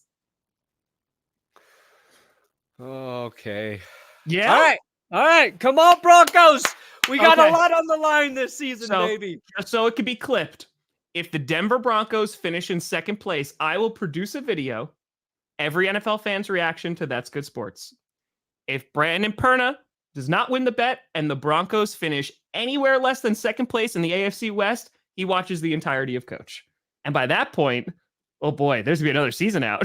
Okay. Yeah. All right. Come on, Broncos. We got Okay. a lot on the line this season, So- baby. Just so it can be clipped. If the Denver Broncos finish in second place, I will produce a video. Every NFL fan's reaction to That's Good Sports. If Brandon Perna does not win the bet and the Broncos finish anywhere less than second place in the AFC West, he watches the entirety of Coach. And by that point, oh boy, there's gonna be another season out.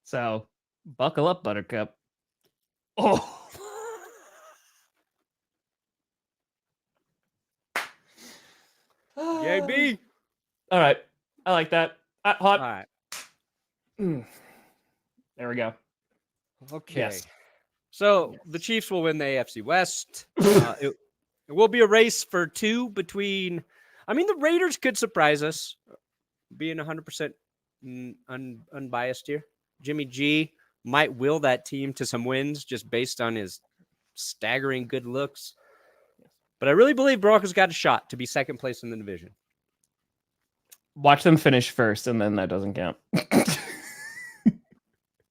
So buckle up, Buttercup. Oh. Yay, B. All right. I like that. Hot. All right. There we go. Okay. Yes. So the Chiefs will win the AFC West. It will be a race for two between. I mean, the Raiders could surprise us, being 100% unbiased here. Jimmy G might will that team to some wins just based on his staggering good looks. But I really believe Broncos got a shot to be second place in the division. Watch them finish first, and then that doesn't count.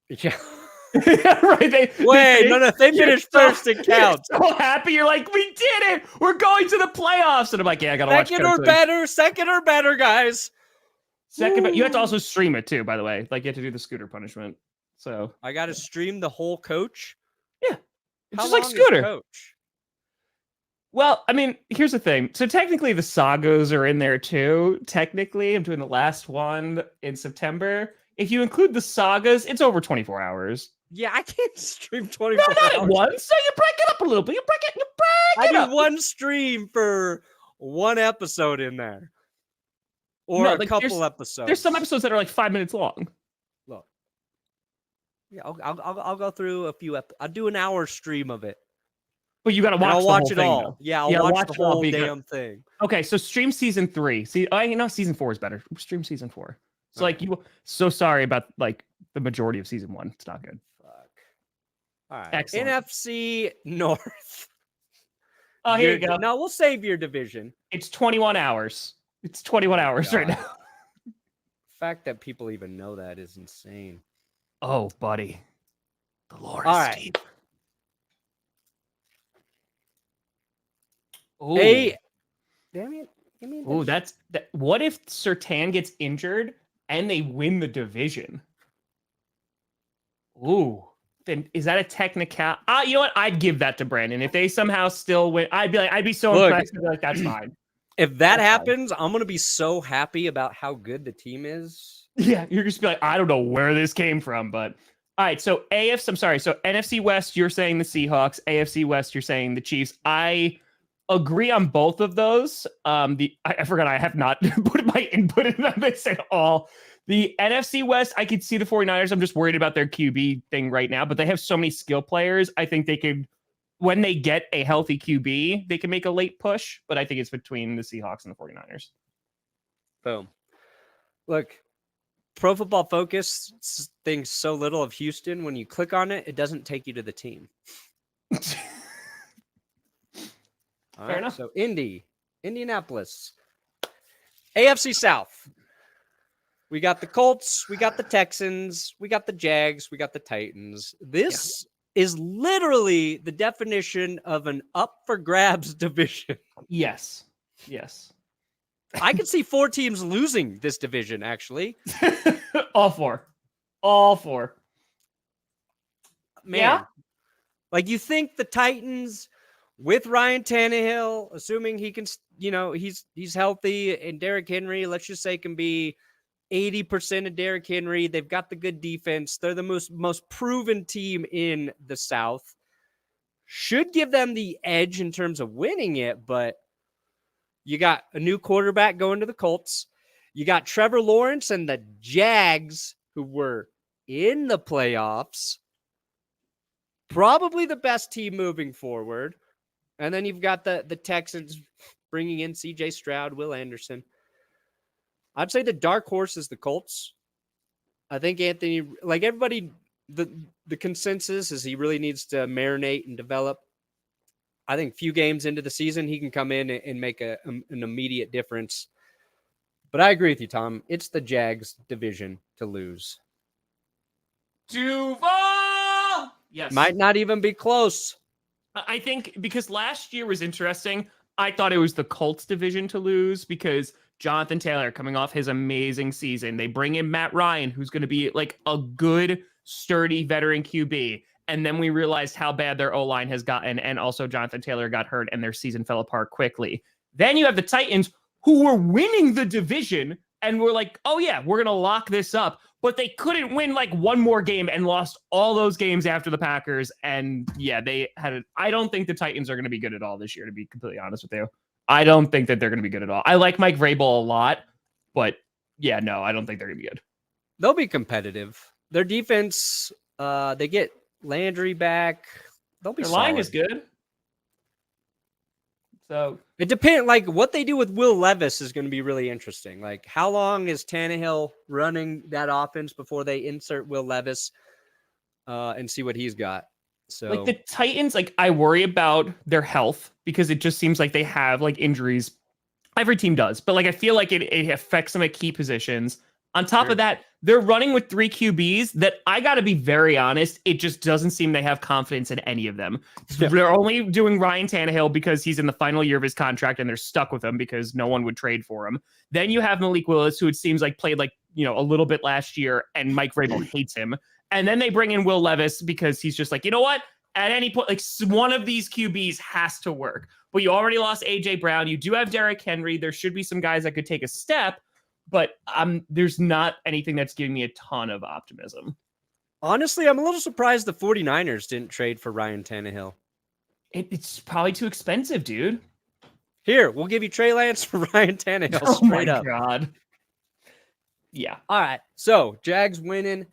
Yeah. Yeah, right. They No, if they finish first, it counts. You're so happy. You're like, we did it. We're going to the playoffs. And I'm like, yeah, I got to watch Second or better, guys. Second, but you have to also stream it too, by the way. Like, you have to do the Scooter punishment. So I got to stream the whole Coach. yeah, it's How just like long is Scooter. Coach? Well, I mean, here's the thing. So technically the Sagos are in there too. Technically, I'm doing the last one in September. If you include the Sagas, it's over 24 hours. Yeah, I can't stream No, 24 not at hours. once. So you break it up a little bit. You break I it do up. one stream for one episode in there. Or No, a like, couple episodes. There's some episodes that are like 5 minutes long. Look. Yeah, I'll go through a few I'll do an hour stream of it. But you got to And watch I'll the watch whole it thing, all. though. Yeah, I'll Yeah, watch watch the it all, whole be good. damn thing. Okay, so stream season 3. See, season 4 is better. Stream season 4. So like Okay. so sorry about like the majority of season 1. It's not good. Fuck. All right. Excellent. NFC North. Oh, here you go. No, we'll save your division. It's 21 hours. It's 21 hours right God. now. The fact that people even know that is insane. Oh, buddy. The lore All is right. deep. Ooh. Damn it. Give me Ooh, that's that. What if Surtain gets injured and they win the division? Ooh, then is that a technical? You know what? I'd give that to Brandon if they somehow still win. I'd be so Look. impressed. I'd be like, that's fine. If that That's fine. happens, I'm gonna be so happy about how good the team is. Yeah, you're just be like, I don't know where this came from, but all right. So I'm sorry. So NFC West, you're saying the Seahawks. AFC West, you're saying the Chiefs. I agree on both of those. I forgot I have not put my input in on this at all. The NFC West, I could see the 49ers. I'm just worried about their QB thing right now, but they have so many skill players. I think they could, when they get a healthy QB, they can make a late push, but I think it's between the Seahawks and the 49ers. Boom. Look, Pro Football Focus thinks so little of Houston. When you click on it, it doesn't take you to the team. Fair enough. So Indianapolis, AFC South. We got the Colts, we got the Texans, we got the Jags, we got the Titans. This is literally the definition of an up for grabs division. Yes. I could see 4 teams losing this division, actually. All four. Man. Yeah. Like, you think the Titans with Ryan Tannehill, assuming he can, he's healthy, and Derrick Henry, let's just say, can be 80% of Derrick Henry. They've got the good defense. They're the most proven team in the South. Should give them the edge in terms of winning it, but you got a new quarterback going to the Colts. You got Trevor Lawrence and the Jags, who were in the playoffs. Probably the best team moving forward. And then you've got the Texans bringing in C.J. Stroud, Will Anderson. I'd say the dark horse is the Colts. I think Anthony, like everybody, the consensus is he really needs to marinate and develop. I think few games into the season, he can come in and make an immediate difference. But I agree with you, Tom. It's the Jags division to lose. Duval! Yes. Might not even be close. I think because last year was interesting. I thought it was the Colts division to lose because Jonathan Taylor coming off his amazing season. They bring in Matt Ryan, who's going to be like a good, sturdy veteran QB. And then we realized how bad their O-line has gotten. And also Jonathan Taylor got hurt and their season fell apart quickly. Then you have the Titans who were winning the division and were like, oh yeah, we're going to lock this up. But they couldn't win like one more game and lost all those games after the Packers. And yeah, I don't think the Titans are going to be good at all this year, to be completely honest with you. I don't think that they're going to be good at all. I like Mike Vrabel a lot, but yeah, no, I don't think they're going to be good. They'll be competitive. Their defense, they get Landry back. They'll be Their solid. line is good. So it depends. Like what they do with Will Levis is going to be really interesting. Like how long is Tannehill running that offense before they insert Will Levis and see what he's got? So like the Titans, like I worry about their health because it just seems like they have like injuries. Every team does, but like I feel like it affects them at key positions. On top of that, they're running with 3 QBs that I got to be very honest. It just doesn't seem they have confidence in any of them. Yeah. They're only doing Ryan Tannehill because he's in the final year of his contract and they're stuck with him because no one would trade for him. Then you have Malik Willis, who it seems like played like, a little bit last year and Mike Vrabel hates him. And then they bring in Will Levis because he's just like, you know what? At any point, like one of these QBs has to work. But you already lost A.J. Brown. You do have Derrick Henry. There should be some guys that could take a step. But there's not anything that's giving me a ton of optimism. Honestly, I'm a little surprised the 49ers didn't trade for Ryan Tannehill. It's probably too expensive, dude. Here, we'll give you Trey Lance for Ryan Tannehill. Oh straight my up. God. Yeah. All right. So, Jags winning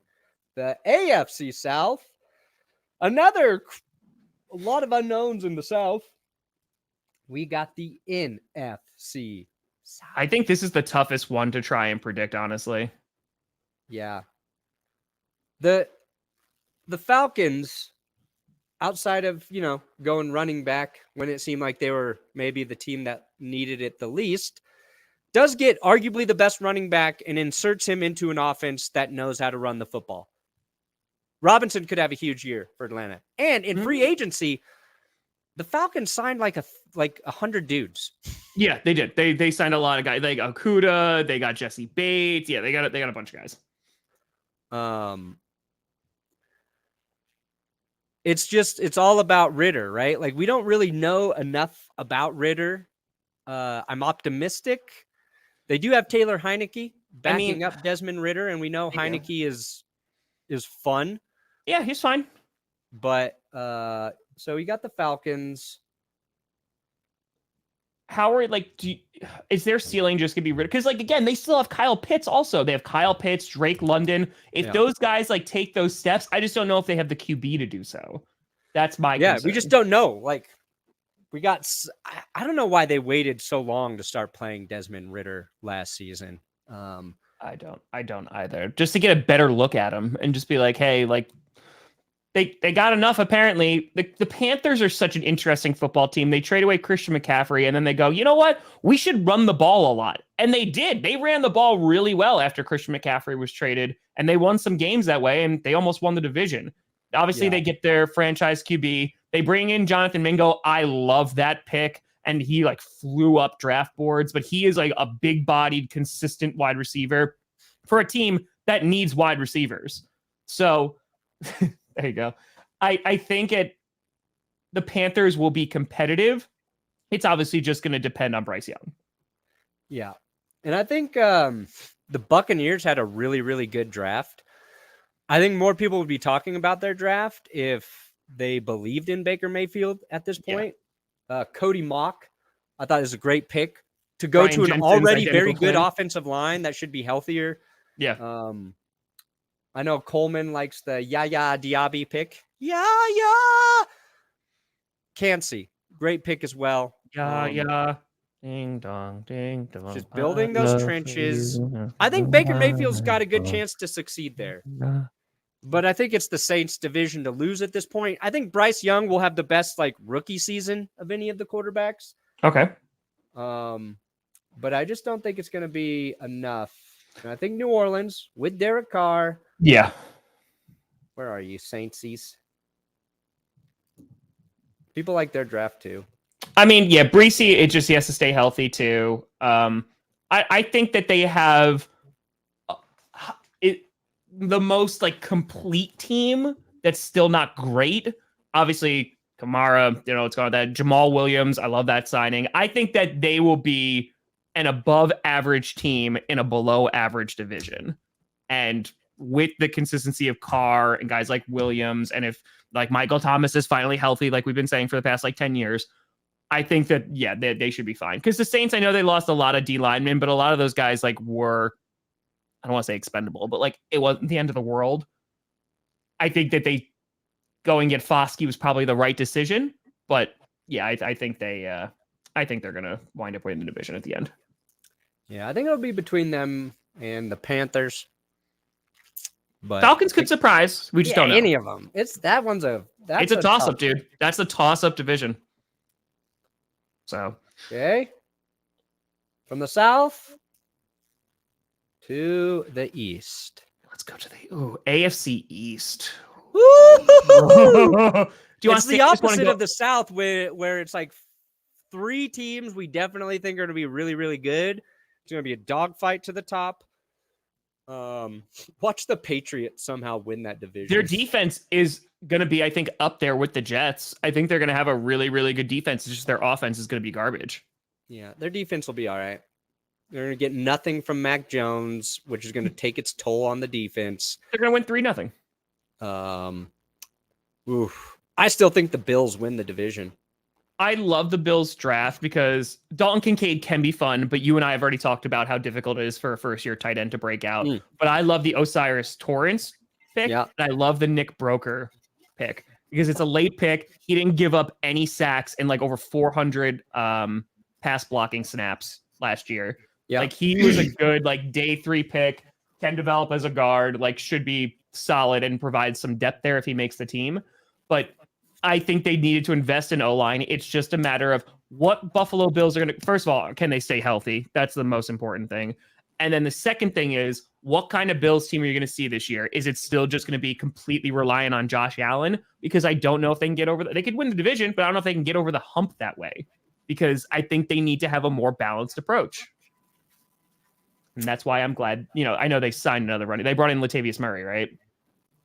the AFC South. A lot of unknowns in the South. We got the NFC South. I think this is the toughest one to try and predict, honestly. Yeah. The Falcons, outside of, going running back when it seemed like they were maybe the team that needed it the least, does get arguably the best running back and inserts him into an offense that knows how to run the football. Robinson could have a huge year for Atlanta. And in free agency, the Falcons signed like 100 dudes. Yeah, they did. They signed a lot of guys. They got Okuda, they got Jesse Bates. Yeah, they got a bunch of guys. It's all about Ritter, right? Like we don't really know enough about Ritter. I'm optimistic. They do have Taylor Heineke backing up Desmond Ritter, and we know Heineke is fun. Yeah, he's fine. But so we got the Falcons. how are like is their ceiling just gonna be rid? Because like again, they still have Kyle Pitts. Also, they have Kyle Pitts, Drake London. If those guys like take those steps, I just don't know if they have the QB to do so. That's my concern. We just don't know. Like I don't know why they waited so long to start playing Desmond Ridder last season. I don't either. Just to get a better look at him and just be like, hey, like. They got enough, apparently. The Panthers are such an interesting football team. They trade away Christian McCaffrey, and then they go, you know what? We should run the ball a lot. And they did. They ran the ball really well after Christian McCaffrey was traded, and they won some games that way, and they almost won the division. Obviously, they get their franchise QB. They bring in Jonathan Mingo. I love that pick, and he like flew up draft boards, but he is like a big-bodied, consistent wide receiver for a team that needs wide receivers. So... There you go. I think the Panthers will be competitive. It's obviously just going to depend on Bryce Young. Yeah. And I think the Buccaneers had a really, really good draft. I think more people would be talking about their draft if they believed in Baker Mayfield at this point. Yeah. Cody Mock, I thought is a great pick to go to an already very good offensive line that should be healthier. Yeah. I know Coleman likes the Yaya Diaby pick. Yaya! Cansey, great pick as well. Yeah. Ding dong, ding dong. Just building those trenches. I think Baker Mayfield's got a good chance to succeed there. But I think it's the Saints division to lose at this point. I think Bryce Young will have the best like rookie season of any of the quarterbacks. Okay. But I just don't think it's going to be enough. And I think New Orleans with Derek Carr. Yeah. Where are you, Saintsies? People like their draft too. I mean, yeah, Breesy, he has to stay healthy too. I think that they have the most like complete team that's still not great. Obviously, Kamara, it's going that. Jamal Williams, I love that signing. I think that they will be an above average team in a below average division. And with the consistency of Carr and guys like Williams, and if like Michael Thomas is finally healthy, like we've been saying for the past like 10 years, I think that, yeah, they should be fine. Because the Saints, I know they lost a lot of D linemen, but a lot of those guys like were, I don't want to say expendable, but like it wasn't the end of the world. I think that they go and get Foskey was probably the right decision. But yeah, I think they're going to wind up winning the division at the end. Yeah, I think it'll be between them and the Panthers. But Falcons could surprise. We just don't know any of them. It's a toss-up, dude. That's a toss-up division. So okay, from the South to the East. Let's go to the AFC East. Do you want the opposite of the South, where it's like three teams we definitely think are going to be really, really good. It's going to be a dogfight to the top. Watch the Patriots somehow win that division. Their defense is going to be, I think, up there with the Jets. I think they're going to have a really, really good defense. It's just their offense is going to be garbage. Yeah, their defense will be all right. They're going to get nothing from Mac Jones, which is going to take its toll on the defense. They're going to win 3-0. I still think the Bills win the division. I love the Bills draft because Dalton Kincaid can be fun, but you and I have already talked about how difficult it is for a first-year tight end to break out. But I love the Osiris Torrance pick, and I love the Nick Broker pick because it's a late pick. He didn't give up any sacks and like over 400 pass blocking snaps last year. Yeah. Like he was a good like day 3 pick, can develop as a guard, like should be solid and provide some depth there if he makes the team. But I think they needed to invest in O-line. It's just a matter of what Buffalo Bills are going to... First of all, can they stay healthy? That's the most important thing. And then the second thing is, what kind of Bills team are you going to see this year? Is it still just going to be completely reliant on Josh Allen? Because I don't know if they can get over... They could win the division, but I don't know if they can get over the hump that way. Because I think they need to have a more balanced approach. And that's why I'm glad... I know they signed another running... They brought in Latavius Murray, right?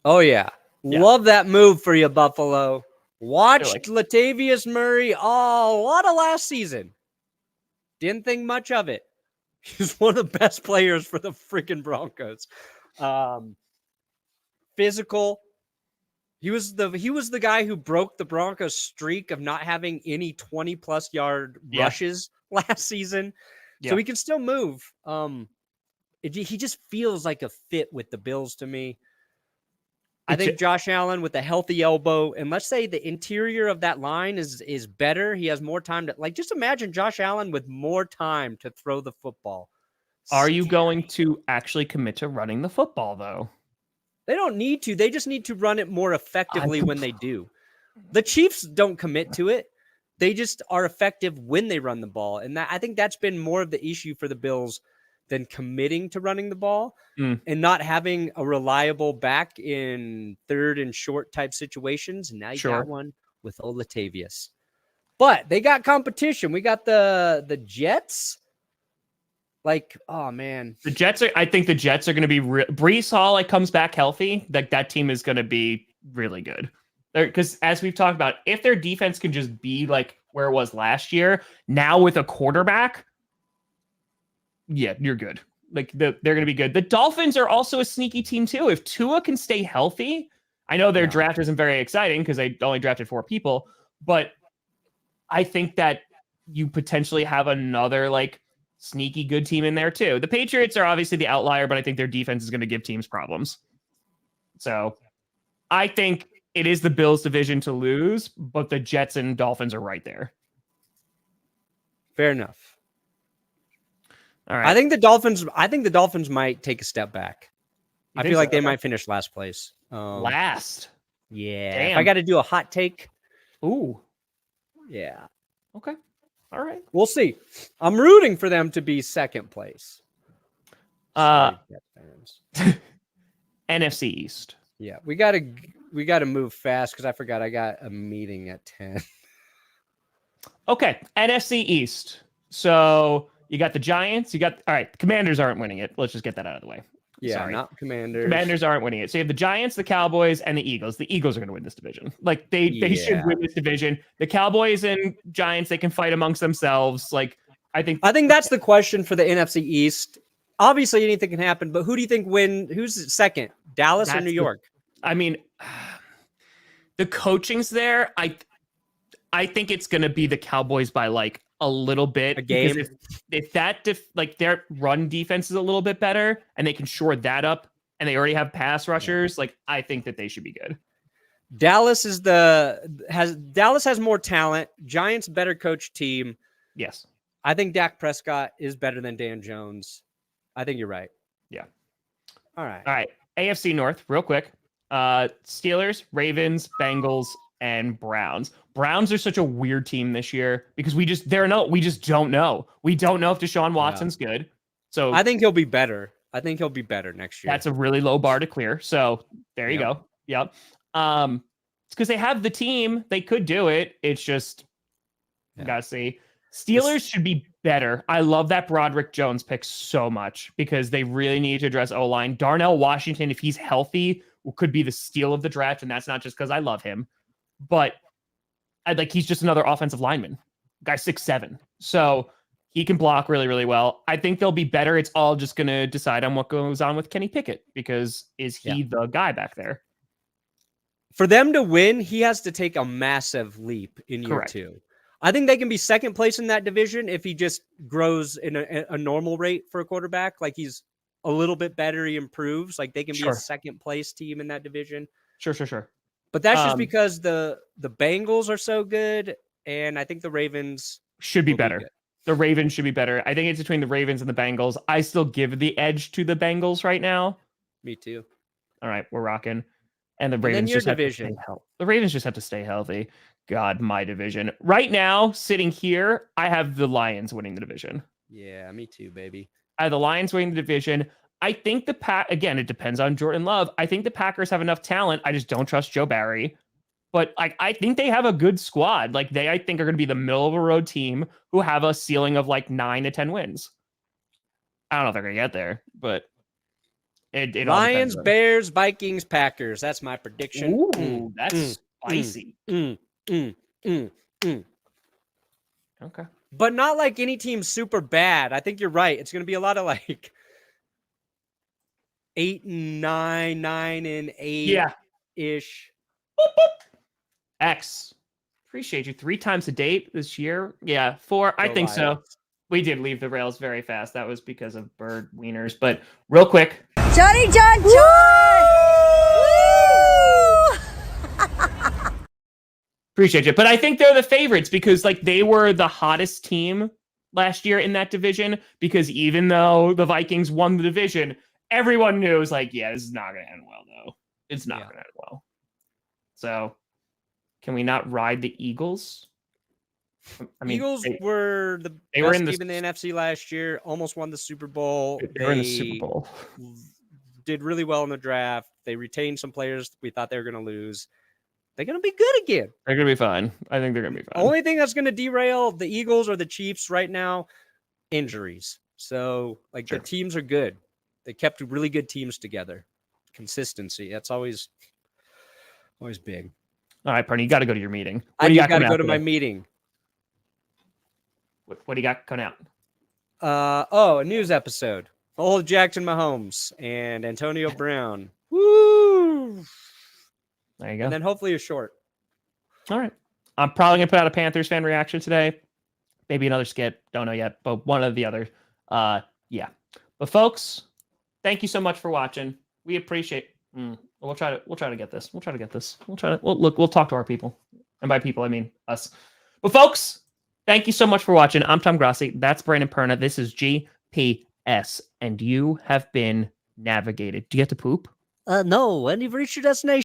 Oh, yeah. Love that move for you, Buffalo. Watched Latavius Murray a lot of last season. Didn't think much of it. He's one of the best players for the freaking Broncos. Physical. He was the guy who broke the Broncos streak of not having any 20-plus yard rushes last season. Yeah. So he can still move. He just feels like a fit with the Bills to me. I think Josh Allen with a healthy elbow, and let's say the interior of that line is better. He has more time to just imagine Josh Allen with more time to throw the football. Are you going to actually commit to running the football though? They don't need to. They just need to run it more effectively when they do. The Chiefs don't commit to it. They just are effective when they run the ball. And I think that's been more of the issue for the Bills than committing to running the ball and not having a reliable back in third and short type situations. And now you got one with Olatavius. But they got competition. We got the Jets. Oh man, I think the Jets are going to be Breece Hall comes back healthy. That team is going to be really good. Because as we've talked about, if their defense can just be like where it was last year, now with a quarterback, yeah, you're good. They're going to be good. The Dolphins are also a sneaky team too. If Tua can stay healthy, I know their draft isn't very exciting because they only drafted 4 people, but I think that you potentially have another sneaky good team in there too. The Patriots are obviously the outlier, but I think their defense is going to give teams problems. So I think it is the Bills division to lose, but the Jets and Dolphins are right there. Fair enough. All right. I think the Dolphins might take a step back. I feel like they might finish last place. Last. Yeah. Damn. If I got to do a hot take. Ooh. Yeah. Okay. All right. We'll see. I'm rooting for them to be second place. NFC East. Yeah, we gotta move fast because I forgot I got a meeting at 10. Okay, NFC East. So you got the Giants. All right. Commanders aren't winning it. Let's just get that out of the way. Yeah, Sorry. not Commanders. Commanders aren't winning it. So you have the Giants, the Cowboys, and the Eagles. The Eagles are going to win this division. They should win this division. The Cowboys and Giants, they can fight amongst themselves. I think that's the question for the NFC East. Obviously, anything can happen, but who do you think who's second? Dallas or New York? The coaching's there. I think it's going to be the Cowboys by a little bit. A game. Because if that their run defense is a little bit better and they can shore that up and they already have pass rushers, I think that they should be good. Dallas has more talent. Giants better coach team. Yes. I think Dak Prescott is better than Dan Jones. I think you're right. Yeah. All right. All right. AFC North, real quick. Steelers, Ravens, Bengals, and Browns. Browns are such a weird team this year because we just don't know. We don't know if Deshaun Watson's good. So I think he'll be better. I think he'll be better next year. That's a really low bar to clear. So there you go. Yep. It's because they have the team. They could do it. It's just gotta see. Steelers should be better. I love that Broderick Jones pick so much because they really need to address O-line. Darnell Washington, if he's healthy, could be the steal of the draft, and that's not just because I love him, but he's just another offensive lineman. Guy 6'7", so he can block really, really well. I think they'll be better. It's all just going to decide on what goes on with Kenny Pickett because is he the guy back there? For them to win, he has to take a massive leap in year 2. I think they can be second place in that division if he just grows in a normal rate for a quarterback. He's a little bit better, he improves. They can be a second place team in that division. Sure. But that's just because the Bengals are so good, and I think the Ravens should be better. The Ravens should be better. I think it's between the Ravens and the Bengals. I still give the edge to the Bengals right now. Me too. All right, we're rocking. And the Ravens just have to stay healthy. The Ravens just have to stay healthy. God, my division. Right now, sitting here, I have the Lions winning the division. Yeah, me too, baby. I have the Lions winning the division. I think again, it depends on Jordan Love. I think the Packers have enough talent. I just don't trust Joe Barry. But I think they have a good squad. I think are going to be the middle of the road team who have a ceiling of 9 to 10 wins. I don't know if they're going to get there, but it Lions, Bears, Vikings, Packers. That's my prediction. Ooh, that's spicy. Okay. But not any team super bad. I think you're right. It's going to be a lot of 8 and 9, 9 and 8 ish. Boop, boop. X. Appreciate you 3 times a date this year. Yeah, 4. I think so. We did leave the rails very fast. That was because of bird wieners. But real quick. Johnny John John! Appreciate you. But I think they're the favorites because like they were the hottest team last year in that division, because even though the Vikings won the division, everyone knew it was like, yeah, this is not going to end well, though. It's not going to end well. So can we not ride the Eagles? I mean, Eagles were the they best were in the team in the NFC last year, almost won the Super Bowl. They were in the Super Bowl. Did really well in the draft. They retained some players we thought they were going to lose. They're going to be good again. They're going to be fine. I think they're going to be fine. Only thing that's going to derail the Eagles or the Chiefs right now, injuries. So, like, the teams are good. They kept really good teams together. Consistency. That's always big. All right, Perna, you got to go to your meeting. I got to go to my meeting. What do you got coming out? A news episode. Old Jackson Mahomes and Antopnio Brown. Woo! There you go. And then hopefully a short. All right. I'm probably going to put out a Panthers fan reaction today. Maybe another skit. Don't know yet, but one or the other. Yeah. But folks, thank you so much for watching. We appreciate. We'll try to get this. We'll talk to our people. And by people, I mean us. But folks, thank you so much for watching. I'm Tom Grossi. That's Brandon Perna. This is GPS. And you have been navigated. Do you get to poop? No. When you've reached your destination,